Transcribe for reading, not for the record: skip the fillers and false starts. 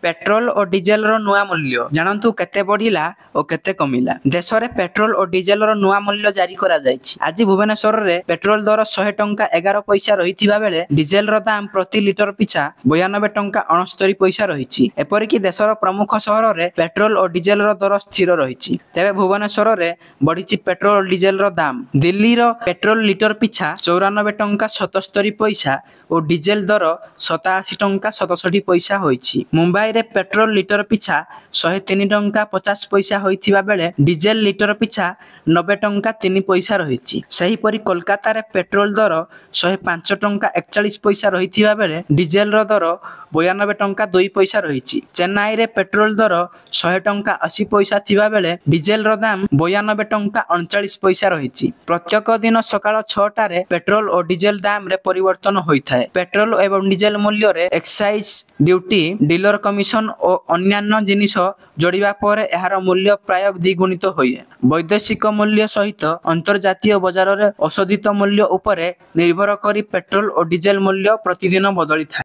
Petrol और diesel रो नुआ मूल्य जानतु केते बढ़िला और केते कमिला। देश में पेट्रोल और डीजेल रो नुआ मूल्य जारी करा जायछि। आज भुवनेश्वर रे पेट्रोल दर 100 टंका 11 पैसा रहिथिबा बेले डीजेल रो दाम प्रति लिटर पिछा 92 टंका 69 पैसा रहिछि। एपरिकी देशर प्रमुख सहर रे पेट्रोल और डीजेल रो दर स्थिर रहिछि। तेबे भुवनेश्वर रे बढ़िछि पेट्रोल और डीजेल रो दाम। दिल्ली रो पेट्रोल लिटर पिछा 94 टंका 77 पैसा और डीजेल दर 87 टंका 67 पैसा होइछि। मुंबई रे पेट्रोल लिटर पिछा 103 टंका 50 पैसा होइथिबा बेले डीजेल लिटर पिछा 90 टंका 3 पैसा रहिछि। सही परि कोलकाता रे पेट्रोल दर 105 टंका 41 पैसा रहिथिबा बेले डीजेल रो दर 92 टंका 2 पैसा रहिछि। चेन्नई रे पेट्रोल दर 100 टंका 80 पैसा थिबा बेले डीजेल रो दाम 92 टंका 39 पैसा रहिछि। प्रत्येक दिन सकाळ 6टा रे पेट्रोल और डीजेल दाम रे परिवर्तन होइथाय। पेट्रोल एवं डीजेल मूल्य रे एक्साइज ड्यूटी डीलर कमिशन और अन्यान्य जिनिस जोड़िबा परे एहार मूल्य प्राय द्विगुणित होय। वैदेशिक मूल्य सहित अंतर्जातीय बजार रे अशोधित मूल्य उपरे निर्भर करी पेट्रोल और डीजेल मूल्य प्रतिदिन बदली था।